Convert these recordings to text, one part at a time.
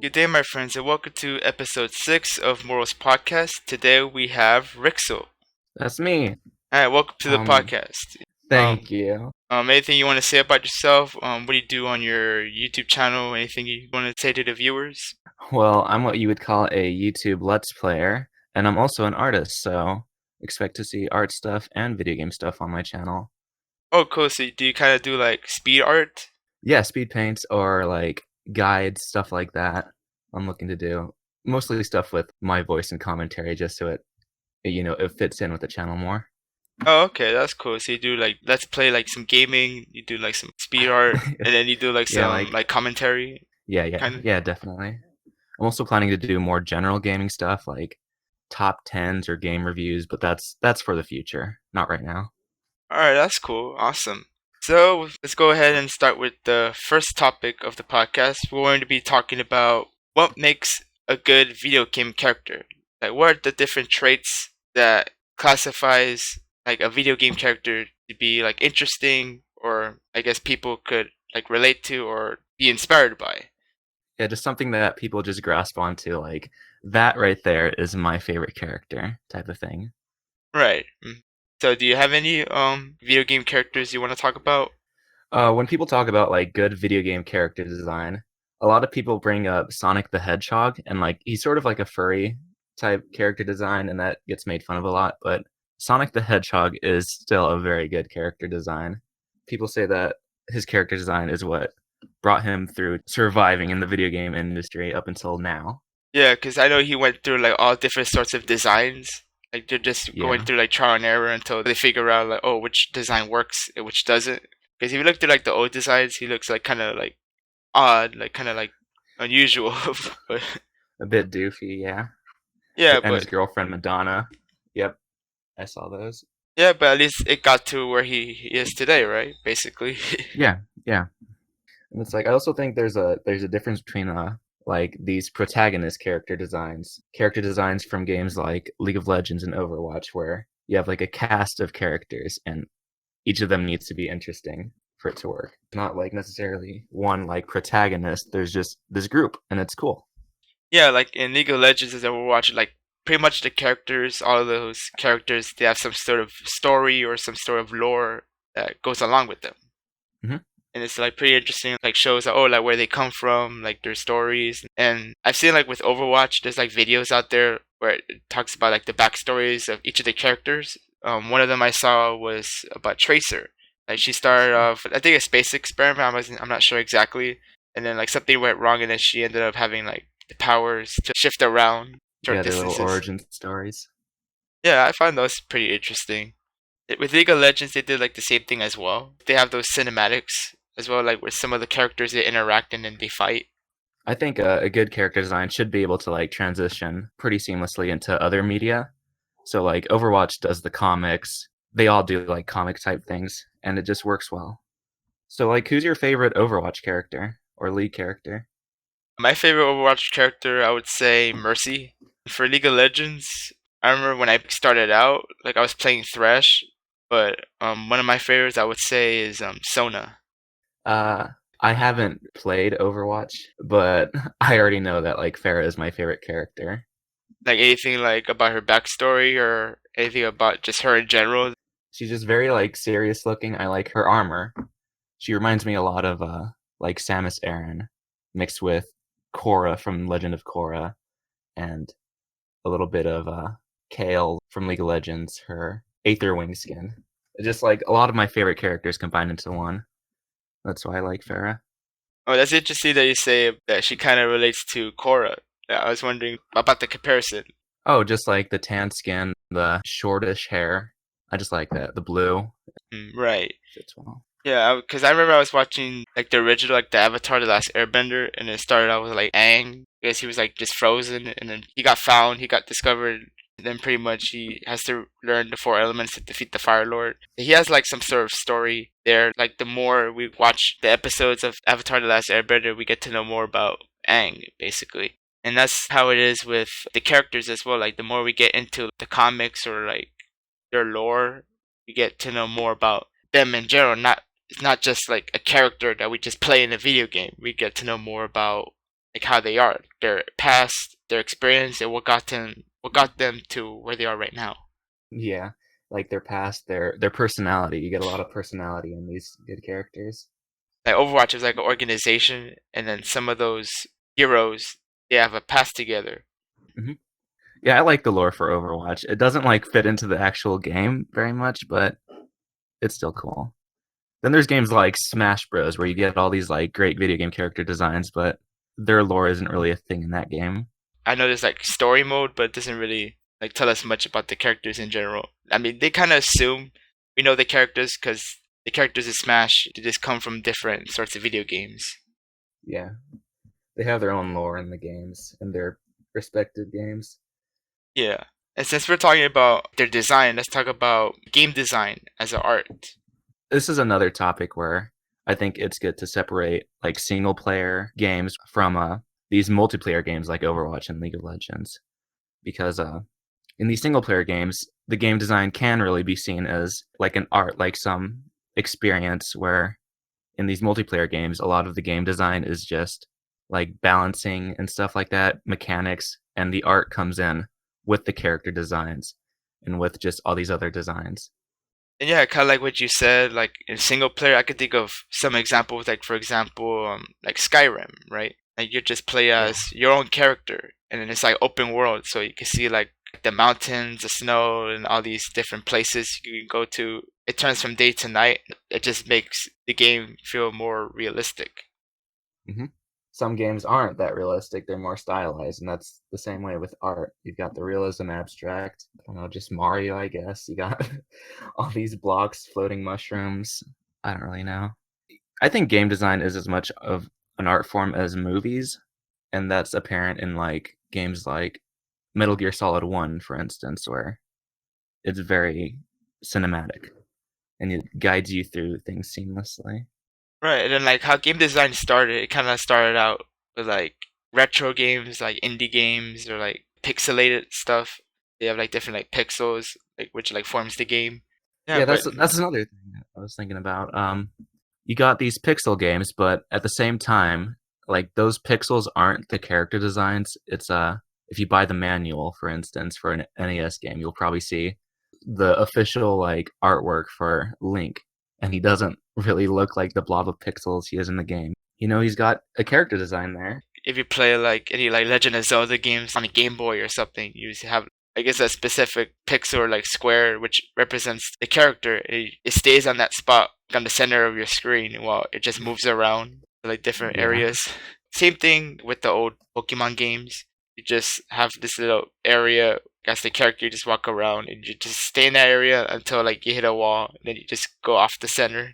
Good day, my friends, and welcome to episode 6 of Morals Podcast. Today we have Rixzle. That's me. Alright, welcome to the Um, podcast. Thank you. Anything you want to say about yourself? What do you do on your YouTube channel? Anything you want to say to the viewers? Well, I'm what you would call a YouTube Let's Player, and I'm also an artist, so expect to see art stuff and video game stuff on my channel. Oh, cool. So do you kind of do like speed art? Yeah, speed paints or like guides, stuff like that. I'm looking to do mostly stuff with my voice and commentary, just so it fits in with the channel more. Oh, okay, that's cool. So you do like let's play like some gaming, you do like some speed art, and then you do like Yeah, some like commentary, kind of. yeah, definitely. I'm also planning to do more general gaming stuff, like top tens or game reviews, but that's for the future, not right now. Alright, that's cool. Awesome. So let's go ahead and start with the first topic of the podcast. We're going to be talking about what makes a good video game character. Like, what are the different traits that classifies like a video game character to be like interesting, or I guess people could like relate to or be inspired by. Yeah, just something that people just grasp onto, like that right there is my favorite character type of thing. Right. So, do you have any video game characters you want to talk about? When people talk about like good video game character design, a lot of people bring up Sonic the Hedgehog, and like he's sort of like a furry type character design, and that gets made fun of a lot. But Sonic the Hedgehog is still a very good character design. People say that his character design is what brought him through surviving in the video game industry up until now. Yeah, because I know he went through like all different sorts of designs. Like they're just going Yeah. through like trial and error until they figure out like, oh, which design works and which doesn't. Because if you look through like the old designs, he looks like kind of like odd, like kind of like unusual. But A bit doofy, yeah. yeah, And but his girlfriend Madonna. Yep, I saw those. yeah, but at least it got to where he is today, right? Basically. Yeah, yeah. And it's like I also think there's a difference between like these protagonist character designs from games like League of Legends and Overwatch, where you have like a cast of characters and each of them needs to be interesting for it to work. Not like necessarily one like protagonist. There's just this group, and it's cool. Yeah, like in League of Legends and Overwatch, like pretty much the characters, all of those characters, they have some sort of story or some sort of lore that goes along with them. Hmm. And it's like pretty interesting, like shows like, oh, like where they come from, like their stories. And I've seen like with Overwatch, there's like videos out there where it talks about like the backstories of each of the characters. One of them I saw was about Tracer. Like she started off, I think a space experiment. I'm not sure exactly. And then like something went wrong, and then she ended up having like the powers to shift around short Yeah, their little distances. origin stories. Yeah, I find those pretty interesting. With League of Legends, they did like the same thing as well. They have those cinematics as well, like with some of the characters they interact and then they fight. I think a good character design should be able to like transition pretty seamlessly into other media. So like Overwatch does the comics. They all do like comic type things, and it just works well. So like, who's your favorite Overwatch character or League character? My favorite Overwatch character, I would say Mercy. For League of Legends, I remember when I started out, like I was playing Thresh, but one of my favorites I would say is Sona. Uh, I haven't played Overwatch, but I already know that like Pharah is my favorite character. Like anything like about her backstory or anything about just her in general. She's just very like serious looking. I like her armor. She reminds me a lot of like Samus Aran mixed with Korra from Legend of Korra and a little bit of Kale from League of Legends, her Aether Wing skin. Just like a lot of my favorite characters combined into one. That's why I like Pharah. Oh, that's interesting that you say that she kind of relates to Korra. Yeah, I was wondering about the comparison. Oh, just like the tan skin, the shortish hair. I just like that. The blue Right. fits well. Yeah, because I remember I was watching like the original, like the Avatar: The Last Airbender, and it started out with like Aang, because he was like just frozen, and then he got found, he got discovered, and then pretty much he has to learn the four elements to defeat the Fire Lord. He has like some sort of story there. Like the more we watch the episodes of Avatar: The Last Airbender, we get to know more about Aang, basically. And that's how it is with the characters as well. Like the more we get into the comics or like their lore, we get to know more about them in general. Not It's not just like a character that we just play in a video game. We get to know more about like how they are, their past, their experience, and what got them to where they are right now. Yeah, like their past, their personality. You get a lot of personality in these good characters. Like Overwatch is like an organization, and then some of those heroes they have a past together. Hmm. Yeah, I like the lore for Overwatch. It doesn't like fit into the actual game very much, but it's still cool. Then there's games like Smash Bros, where you get all these like great video game character designs, but their lore isn't really a thing in that game. I know there's like story mode, but it doesn't really like tell us much about the characters in general. I mean, they kind of assume we know the characters because the characters in Smash they just come from different sorts of video games. Yeah, they have their own lore in the games in their respective games. Yeah. And since we're talking about their design, let's talk about game design as an art. This is another topic where I think it's good to separate like single player games from these multiplayer games like Overwatch and League of Legends, because in these single player games, the game design can really be seen as like an art, like some experience, where in these multiplayer games, a lot of the game design is just like balancing and stuff like that, mechanics, and the art comes in with the character designs and with just all these other designs. And yeah, kind of like what you said, like in single player, I could think of some examples, like for example, like Skyrim, right? Like you just play Yeah. as your own character, and then it's like open world, so you can see like the mountains, the snow, and all these different places you can go to. It turns from day to night. It just makes the game feel more realistic. Hmm. Some games aren't that realistic; they're more stylized, and that's the same way with art. You've got the realism abstract. I don't know, just Mario, I guess. You got all these blocks, floating mushrooms. I don't really know. I think game design is as much of an art form as movies, and that's apparent in like games like Metal Gear Solid 1, for instance, where it's very cinematic and it guides you through things seamlessly. Right, and then like how game design started, it kind of started out with like retro games, like indie games or like pixelated stuff. They have like different like pixels, like which like forms the game. Yeah, Yeah, but that's another thing that I was thinking about. You got these pixel games, but at the same time, like those pixels aren't the character designs. It's if you buy the manual, for instance, for an NES game, you'll probably see the official like artwork for Link, and he doesn't really look like the blob of pixels he is in the game. You know, he's got a character design there. if you play like any like Legend of Zelda games on a Game Boy or something, you have I guess a specific pixel or like square which represents the character. It stays on that spot on the center of your screen while it just moves around to, like different Yeah. areas. Same thing with the old Pokemon games. You just have this little area as the character you just walk around and you just stay in that area until like you hit a wall and then you just go off the center.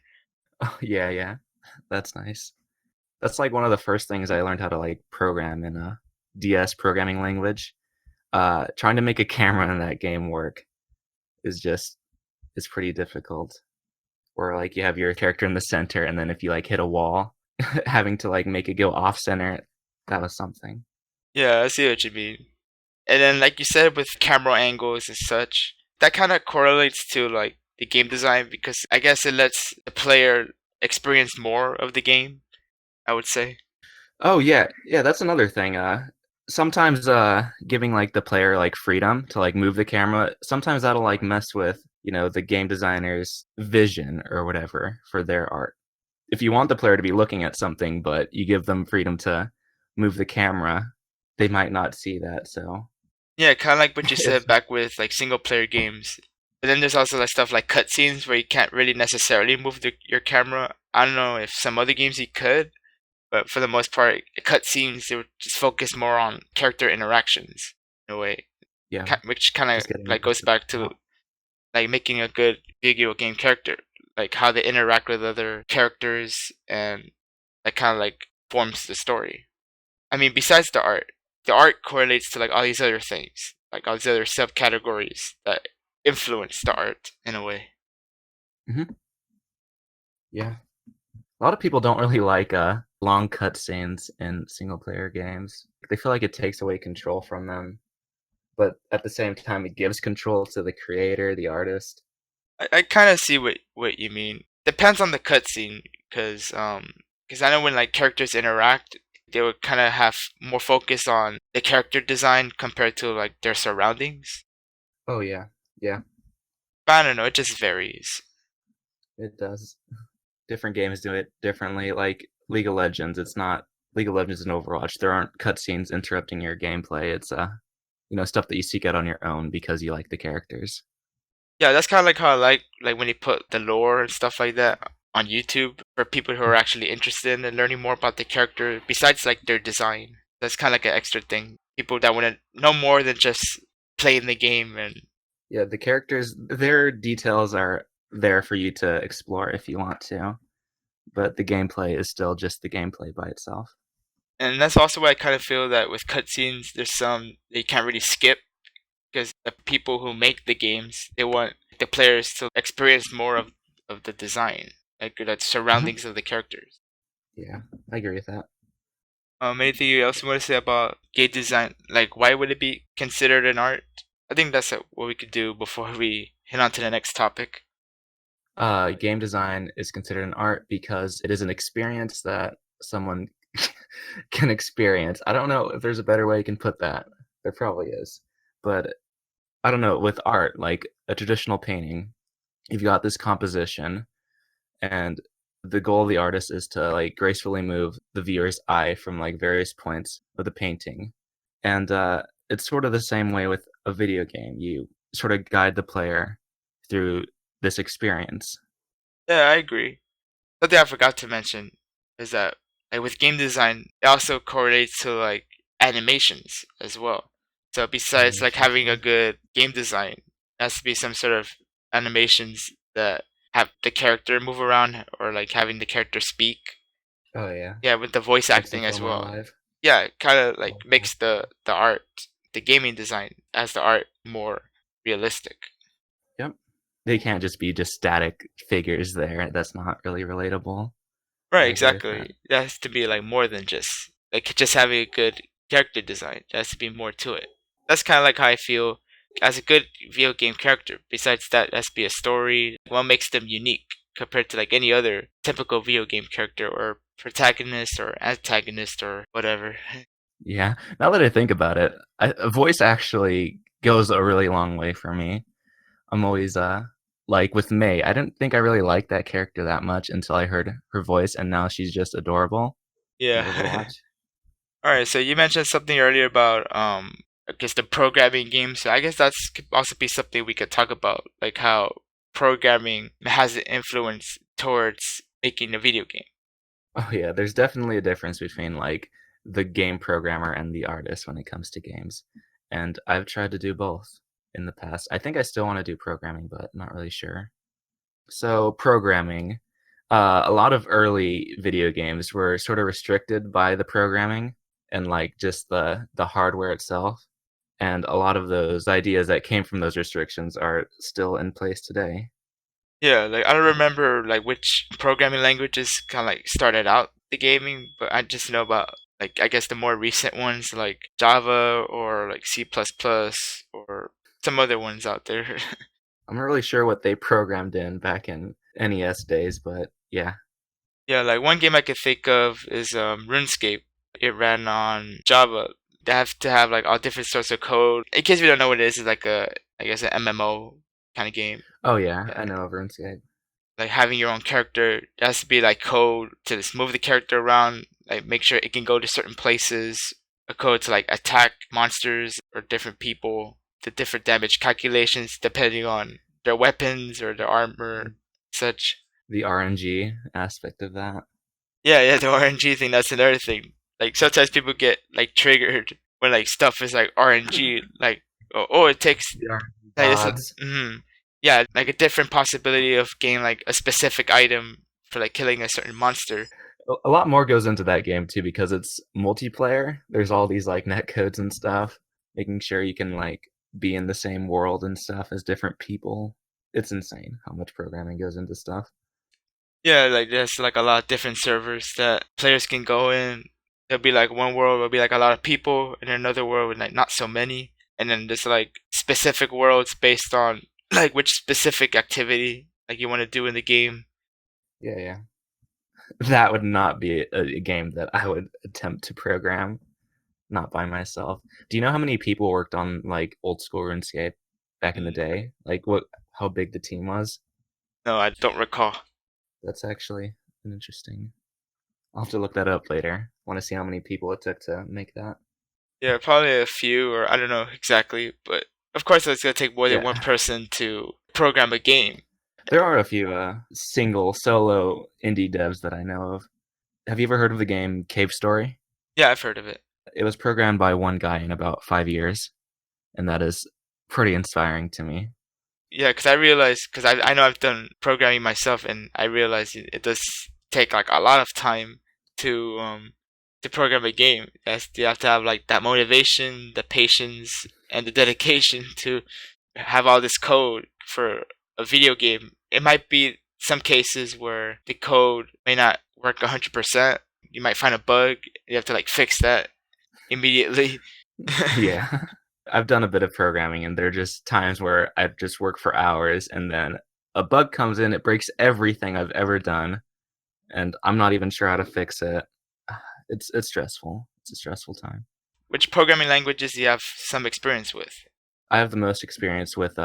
Oh, yeah, yeah. That's nice. That's like one of the first things I learned how to like program in a DS programming language. Trying to make a camera in that game work is just it's pretty difficult. Or like you have your character in the center, and then if you like hit a wall, having to like make it go off center, that was something. Yeah, I see what you mean. And then, like you said, with camera angles and such, that kind of correlates to like the game design because I guess it lets the player experience more of the game. I would say. Oh yeah, yeah, that's another thing. Sometimes giving like the player like freedom to like move the camera, sometimes that'll like mess with, you know, the game designer's vision or whatever for their art. If you want the player to be looking at something, but you give them freedom to move the camera, they might not see that. So Yeah, kind of like what you it's said back with like single player games. But then there's also like stuff like cutscenes where you can't really necessarily move your camera. I don't know if some other games you could, but for the most part, cutscenes they would just focus more on character interactions in a way, yeah, which kind of just getting like goes into the back to plot. like making a good video game character, like how they interact with other characters and like kind of like forms the story. I mean, besides the art correlates to like all these other things, like all these other subcategories that influence the art in a way. Hmm. Yeah, a lot of people don't really like long cutscenes in single player games. They feel like it takes away control from them, but at the same time, it gives control to the creator, the artist. I kind of see what you mean. Depends on the cutscene, because I know when like characters interact, they would kind of have more focus on the character design compared to like their surroundings. Oh yeah, yeah, But I don't know, it just varies. it does. Different games do it differently. Like League of Legends, it's not League of Legends and Overwatch. There aren't cutscenes interrupting your gameplay. It's stuff that you seek out on your own because you like the characters. Yeah, that's kind of like how I like when they put the lore and stuff like that on YouTube for people who are actually interested in learning more about the character besides like their design. That's kind of like an extra thing. People that want to know more than just playing the game Yeah, the characters, their details are there for you to explore if you want to, but the gameplay is still just the gameplay by itself. that's also why I kind of feel that with cutscenes, there's some they can't really skip because the people who make the games they want the players to experience more of the design, like the Mhm. surroundings of the characters. Yeah, I agree with that. Anything else you want to say about game design? Like, why would it be considered an art? I think that's what we could do before we hit on to the next topic. Game design is considered an art because it is an experience that someone can experience. I don't know if there's a better way you can put that. There probably is. But I don't know, with art, like a traditional painting, you've got this composition, and the goal of the artist is to like gracefully move the viewer's eye from like various points of the painting. And it's sort of the same way with a video game. You sort of guide the player through this experience. Yeah, I agree. Something I forgot to mention is that like with game design, it also correlates to like animations as well. So besides like Animations, having yeah. a good game design, it has to be some sort of animations that have the character move around or like having the character speak. Oh yeah, Yeah, with the voice makes them acting feel as more well. alive. Yeah, it kind of like Oh, yeah. makes the art, the gaming design as the art more realistic. Yep. They can't just be just static figures there. That's not really relatable. I Right, agree with that. exactly. It has to be like more than just having a good character design. There has to be more to it. That's kind of like how I feel as a good video game character. Besides that, there has to be a story. What makes them unique compared to like any other typical video game character or protagonist or antagonist or whatever. Yeah. Now that I think about it, a voice actually goes a really long way for me. I'm always like with May. I didn't think I really liked that character that much until I heard her voice, and now she's just adorable in Yeah. Overwatch. All right, so you mentioned something earlier about I guess the programming game. So I guess that's could also be something we could talk about, like how programming has an influence towards making a video game. Oh yeah, there's definitely a difference between like the game programmer and the artist when it comes to games. And I've tried to do both in the past. I think I still want to do programming, but not really sure. So programming, a lot of early video games were sort of restricted by the programming and like just the hardware itself. And a lot of those ideas that came from those restrictions are still in place today. Yeah, like I don't remember like which programming languages kind of like started out the gaming, but I just know about like I guess the more recent ones like Java or like C++ plus plus or some other ones out there. I'm not really sure what they programmed in back in NES days, but yeah. Yeah, like one game I could think of is RuneScape. It ran on Java. They have to have like all different sorts of code. In case you don't know what it is, it's like a I guess an MMO kind of game. Oh yeah, Yeah. I know of RuneScape. Like having your own character, it has to be like code to just move the character around, like make sure it can go to certain places. A code to like attack monsters or different people. The different damage calculations depending on their weapons or their armor, such. The RNG aspect of that. Yeah, yeah, the RNG thing, that's another thing. Like sometimes people get like triggered when like stuff is like RNG, like oh it takes The RNG like it's gods. yeah, like a different possibility of getting like a specific item for like killing a certain monster. A lot more goes into that game too because it's multiplayer. There's all these like net codes and stuff, making sure you can like be in the same world and stuff as different people. It's insane how much programming goes into stuff. Yeah, like there's like a lot of different servers that players can go in. There'll be like one world will be like a lot of people, and another world with like not so many. And then there's like specific worlds based on like which specific activity like you want to do in the game. Yeah, yeah. That would not be a game that I would attempt to program, not by myself. Do you know how many people worked on like old school RuneScape back in the Mm, day? Like what how big the team was? no, I don't recall. That's actually an interesting. I'll have to look that up later. Want to see how many people it took to make that. Yeah, probably a few, or I don't know exactly, but of course it's gonna take more than one Yeah. person to program a game. There are a few single solo indie devs that I know of. Have you ever heard of the game Cave Story? Yeah, I've heard of it. It was programmed by one guy in about 5 years, and that is pretty inspiring to me. Yeah, because I realized, because I know I've done programming myself, and I realize it does take like a lot of time to um to program a game. Yes, you have to have like that motivation, the patience, and the dedication to have all this code for a video game. It might be some cases where the code may not work 100%. You might find a bug. You have to like fix that immediately. Yeah. I've done a bit of programming, and there are just times where I just work for hours, and then a bug comes in, it breaks everything I've ever done, and I'm not even sure how to fix it. It's stressful. It's a stressful time. Which programming languages do you have some experience with? I have the most experience with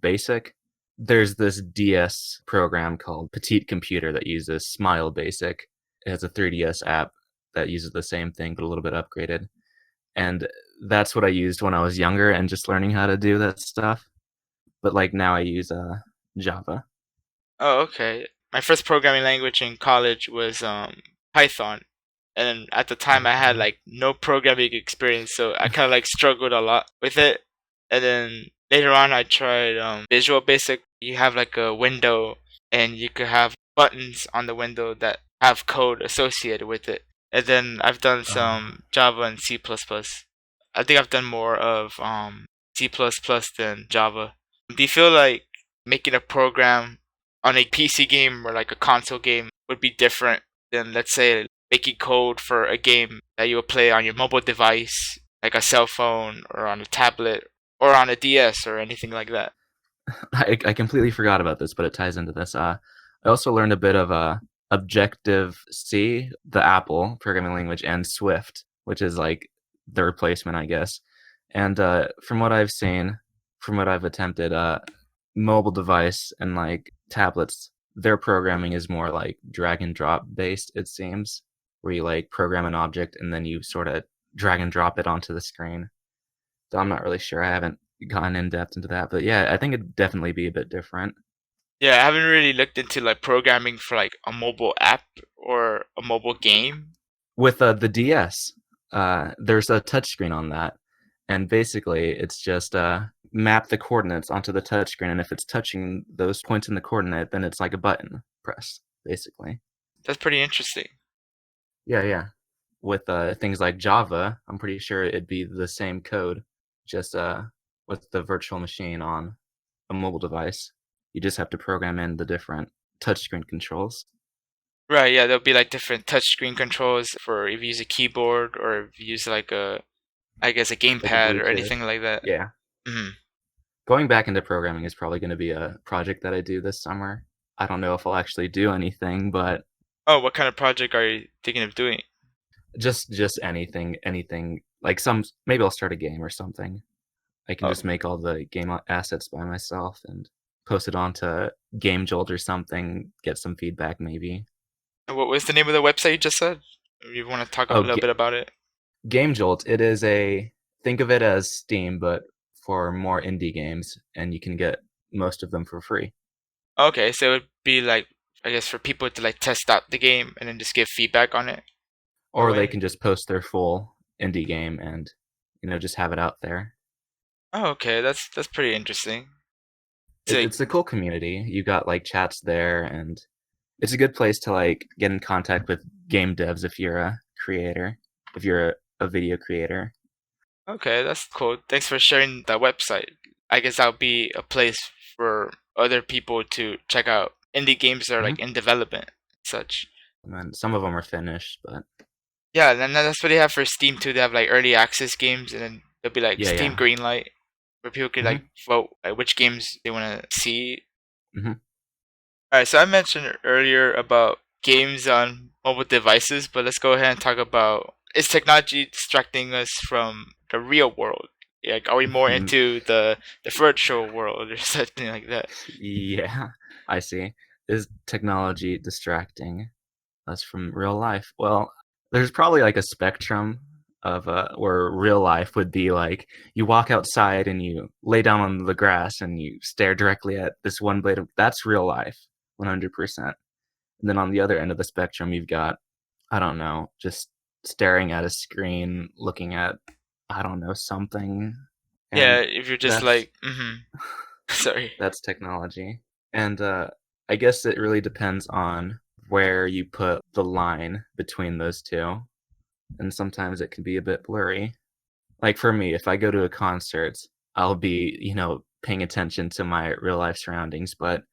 Basic. There's this DS program called Petite Computer that uses Smile Basic. It has a 3DS app that uses the same thing but a little bit upgraded. And that's what I used when I was younger and just learning how to do that stuff. But like now I use Java. Oh, okay. My first programming language in college was Python. And at the time I had Python. like no programming experience, so I kind of like struggled a lot with it. And then later on I tried Visual Basic. You have like a window and you could have buttons on the window that have code associated with it. And then I've done Uh, some Java and C++. plus plus. I think I've done more of C++ plus plus than Java. Do you feel like making a program on a PC game or like a console game would be different than, let's say, making code for a game that you would play on your mobile device, like a cell phone or on a tablet or on a DS or anything like that? I completely forgot about this, but it ties into this. I also learned a bit of Objective C, the Apple programming language, and Swift, which is like the replacement, I guess. And from what I've seen, from what I've attempted, mobile device and like tablets, their programming is more like drag and drop based. It seems, where you like program an object and then you sort of drag and drop it onto the screen. So I'm not really sure. I haven't gone in depth into that, but yeah, I think it'd definitely be a bit different. Yeah, I haven't really looked into like programming for like a mobile app or a mobile game. With the DS, there's a touchscreen on that, and basically it's just map the coordinates onto the touchscreen, and if it's touching those points in the coordinate, then it's like a button press, basically. That's pretty interesting. Yeah, yeah. With things like Java, I'm pretty sure it'd be the same code, just with the virtual machine on a mobile device. You just have to program in the different touchscreen controls, Right, yeah, there'll be like different touchscreen controls for if you use a keyboard or if you use like I guess a like a gamepad or Bluetooth. anything like that. Yeah. Hmm. Going back into programming is probably going to be a project that I do this summer. I don't know if I'll actually do anything, but Oh, what kind of project are you thinking of doing? just anything like some maybe I'll start a game or something. I can Oh, just make all the game assets by myself and post it onto Game Jolt or something, get some feedback maybe. and what was the name of the website you just said? You want to talk a Oh, little bit about it? Game Jolt, it is a think of it as Steam but for more indie games and you can get most of them for free. Okay, so it would be like I guess for people to like test out the game and then just give feedback on it. Or Or they way. can just post their full indie game and just have it out there. Oh, okay, that's pretty interesting. To It's a cool community. You got like chats there, and it's a good place to like get in contact with game devs if you're a creator, if you're a video creator. okay, that's cool. Thanks for sharing that website. I guess that'll be a place for other people to check out indie games that are Hmm. like in development, and such. And then some of them are finished, but Yeah, and then that's what they have for Steam too. They have like early access games, and then there'll be like yeah, Steam yeah. Greenlight, where people could like Hmm. vote like which games they want to see. Hmm. All right, so I mentioned earlier about games on mobile devices, but let's go ahead and talk about, is technology distracting us from the real world? Like, are we more into the virtual world or something like that? Yeah, I see. Is technology distracting us from real life? Well, there's probably like a spectrum of where real life would be like you walk outside and you lay down on the grass and you stare directly at this one blade of that's real life, 100%. And then on the other end of the spectrum, you've got, I don't know, just staring at a screen, looking at, I don't know, something, Yeah, and if you're just that's like, sorry. that's technology. And I guess it really depends on where you put the line between those two. And sometimes it can be a bit blurry. Like for me, if I go to a concert, I'll be, paying attention to my real life surroundings, but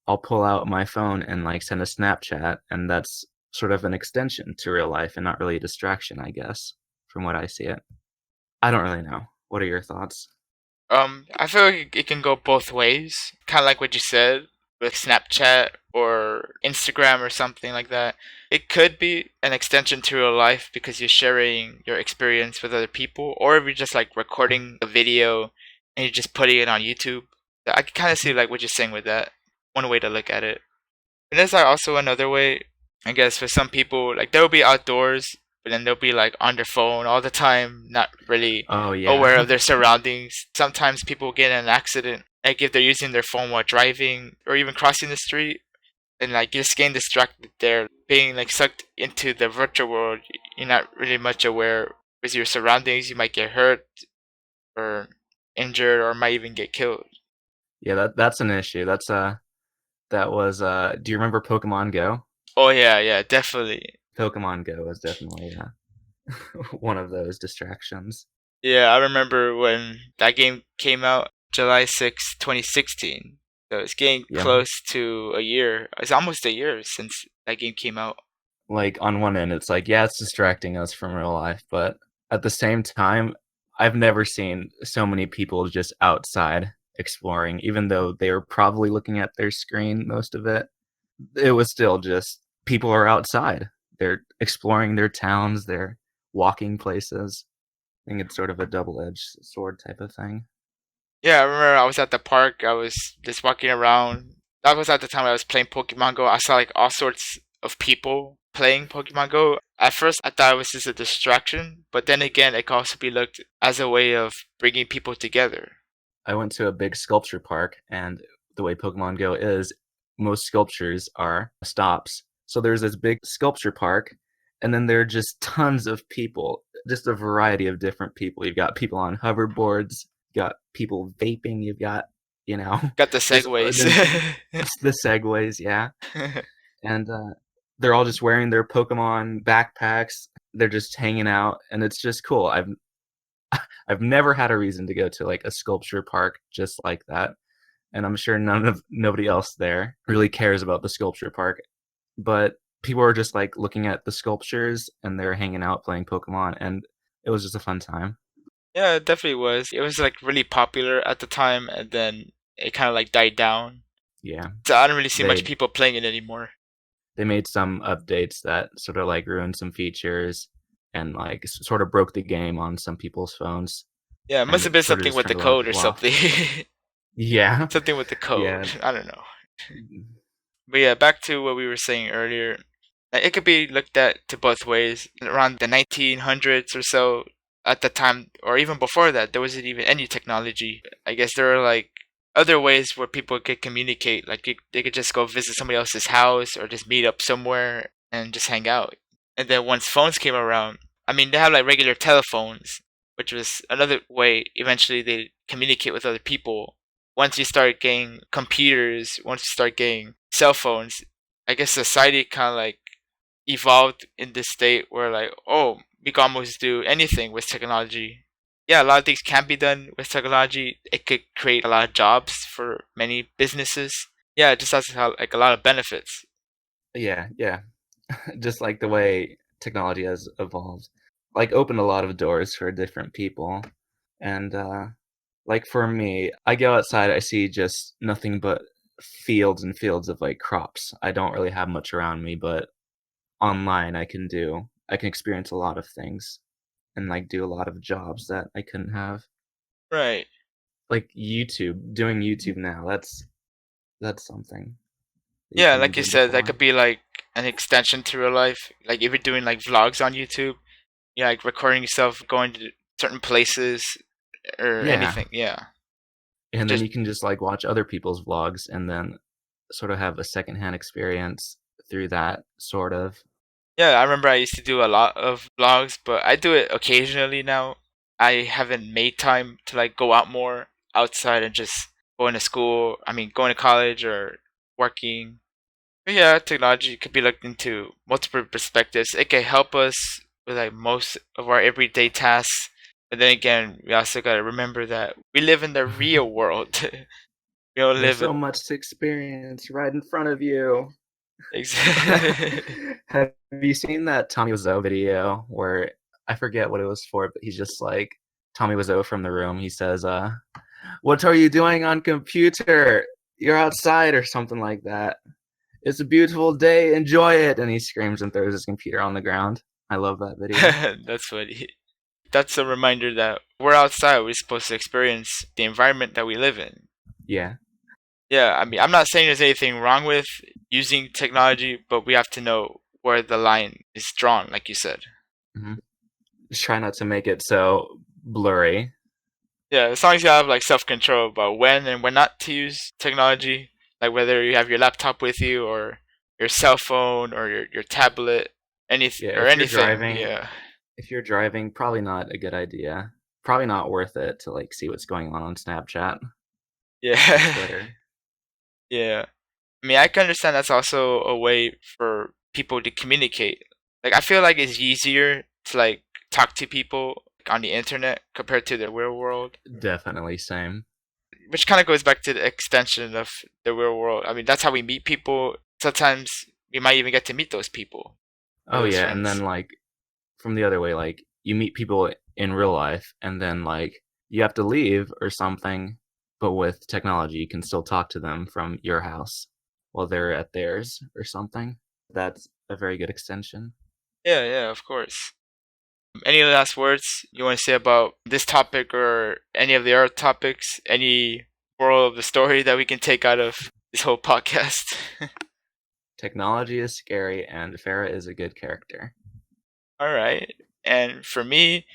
I'll pull out my phone and like send a Snapchat, and that's sort of an extension to real life and not really a distraction, I guess, from what I see it. I don't really know. What are your thoughts? I feel like it can go both ways. Kind of like what you said with Snapchat or Instagram or something like that. It could be an extension to real life because you're sharing your experience with other people, or if you're just like recording a video and you're just putting it on YouTube. I can kind of see like what you're saying with that. One way to look at it. And there's like also another way, I guess, for some people, like they'll be outdoors, but then they'll be like on their phone all the time, not really Oh aware yeah. of their surroundings. Sometimes people get in an accident, like if they're using their phone while driving or even crossing the street, and like you're just getting distracted there, being like sucked into the virtual world. You're not really much aware with your surroundings. You might get hurt or injured, or might even get killed. Yeah, that's an issue. That was do you remember Pokemon Go? Oh yeah, yeah, definitely. Pokemon Go was definitely one of those distractions. Yeah, I remember when that game came out, July 6th, 2016. So it's getting Yeah. close to a year. It's almost a year since that game came out. Like on one end it's like, yeah, it's distracting us from real life, but at the same time, I've never seen so many people just outside exploring, even though they were probably looking at their screen most of it. It was still just people are outside. They're exploring their towns, they're walking places. I think it's sort of a double-edged sword type of thing. Yeah, I remember I was at the park. I was just walking around. That was at the time I was playing Pokemon Go. I saw like all sorts of people playing Pokemon Go. At first, I thought it was just a distraction, but then again, it can also be looked as a way of bringing people together. I went to a big sculpture park, and the way Pokemon Go is, most sculptures are stops. So there's this big sculpture park, and then there are just tons of people, just a variety of different people. You've got people on hoverboards, you've got people vaping, you've got, you know, Got the just segues. then the segways, yeah. And they're all just wearing their Pokemon backpacks. They're just hanging out, and it's just cool. I've never had a reason to go to like a sculpture park just like that, and I'm sure nobody else there really cares about the sculpture park. But people are just like looking at the sculptures and they're hanging out playing Pokemon, and it was just a fun time. Yeah, it definitely was. It was like really popular at the time, and then it kind of like died down. Yeah, So I don't really see much they people playing it anymore. they made some updates that sort of like ruined some features and like sort of broke the game on some people's phones, Yeah, it must and have been it sort of something just with the turned a lot of code or people off. something. Yeah, Something with the code. yeah, I don't know. But yeah, back to what we were saying earlier. It could be looked at to both ways. Around the 1900s or so, at the time, or even before that, there wasn't even any technology. I guess there are like other ways where people could communicate. Like they could just go visit somebody else's house or just meet up somewhere and just hang out. And then once phones came around, I mean, they have like regular telephones, which was another way eventually they communicate with other people. Once you start getting computers, once you start getting cell phones, I guess society kind of like evolved in this state where like, oh, we can almost do anything with technology. Yeah, a lot of things can be done with technology. It could create a lot of jobs for many businesses. Yeah, it just has like a lot of benefits. yeah, yeah. Just like the way technology has evolved, like opened a lot of doors for different people. And like for me, I go outside, I see just nothing but fields and fields of like crops. I don't really have much around me, but online I can experience a lot of things and like do a lot of jobs that I couldn't have. Right. Like doing YouTube now, that's something that you Yeah, couldn't like you do said, that could before. be like an extension to real life. Like if you're doing like vlogs on YouTube, yeah, like recording yourself going to certain places or Yeah. anything. Yeah. And then Just you can just like watch other people's vlogs and then sort of have a secondhand experience through that sort of. yeah, I remember I used to do a lot of vlogs, but I do it occasionally now. I haven't made time to like go out more outside and just going to school. I mean, going to college or working. But yeah, technology could be looked into multiple perspectives. It can help us with like most of our everyday tasks. But then again, we also gotta remember that we live in the real world. We don't There's live so in much to experience right in front of you. exactly. Have you seen that Tommy Wiseau video where I forget what it was for, but he's just like Tommy Wiseau from The Room. He says, "What are you doing on computer? You're outside," or something like that. "It's a beautiful day. Enjoy it." And he screams and throws his computer on the ground. I love that video. That's funny. That's a reminder that we're outside. We're supposed to experience the environment that we live in. Yeah. Yeah, I mean, I'm not saying there's anything wrong with using technology, but we have to know where the line is drawn, like you said. Hmm. Just try not to make it so blurry. Yeah, as long as you have like self-control about when and when not to use technology, like whether you have your laptop with you or your cell phone or your tablet, Yeah, anything. Yeah. if you're driving, probably not a good idea. Probably not worth it to like see what's going on Snapchat or Yeah. Twitter. Yeah. I mean, I can understand that's also a way for people to communicate. Like, I feel like it's easier to like talk to people on the internet compared to the real world, Definitely same. which kind of goes back to the extension of the real world. I mean, that's how we meet people. Sometimes we might even get to meet those people or Oh those yeah, and friends. then like from the other way, like you meet people in real life and then like you have to leave or something, but with technology you can still talk to them from your house while they're at theirs or something. That's a very good extension. Yeah, yeah, of course. Any last words you want to say about this topic or any of the other topics? Any moral of the story that we can take out of this whole podcast? Technology is scary and Farah is a good character. All right. And for me,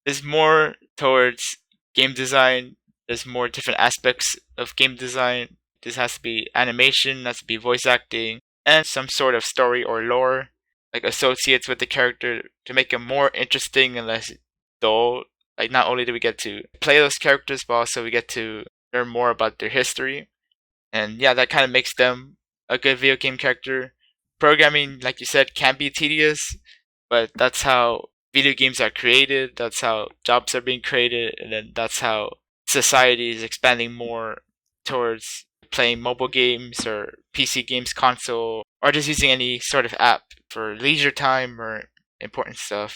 there's more towards game design. There's more different aspects of game design. This has to be animation, has to be voice acting, and some sort of story or lore, like associates with the character to make it more interesting and less dull. Like not only do we get to play those characters, but also we get to learn more about their history. And yeah, that kind of makes them a good video game character. Programming, like you said, can be tedious, but that's how video games are created. That's how jobs are being created, and then that's how society is expanding more towards playing mobile games or PC games, console, or just using any sort of app for leisure time or important stuff.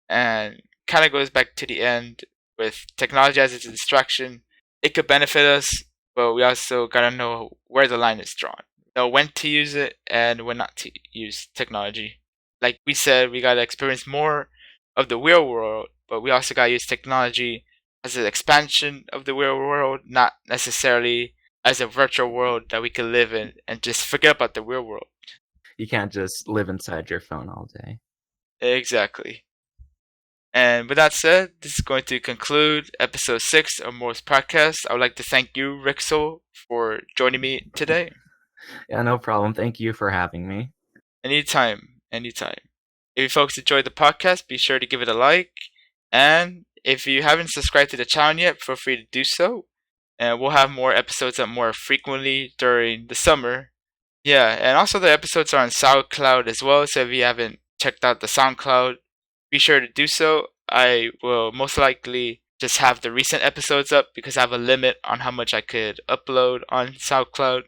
And kind of goes back to the end with technology as a distraction. It could benefit us, but we also gotta know where the line is drawn. Know when to use it and when not to use technology. Like we said, we gotta experience more of the real world, but we also gotta use technology as an expansion of the real world, not necessarily as a virtual world that we could live in and just forget about the real world. You can't just live inside your phone all day. Exactly. And with that said, this is going to conclude episode 6 of Moore's podcast. I would like to thank you, Rixzle, for joining me today. Yeah, no problem. Thank you for having me. Anytime, anytime. If you folks enjoyed the podcast, be sure to give it a like. And if you haven't subscribed to the channel yet, feel free to do so. And we'll have more episodes up more frequently during the summer. Yeah, and also the episodes are on SoundCloud as well. So if you haven't checked out the SoundCloud, be sure to do so. I will most likely just have the recent episodes up because I have a limit on how much I could upload on SoundCloud.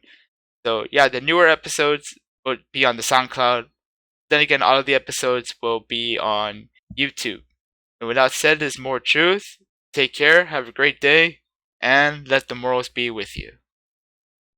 So yeah, the newer episodes will be on the SoundCloud. Then again, all of the episodes will be on YouTube. And with that said, there's more truth. Take care, have a great day, and let the morals be with you.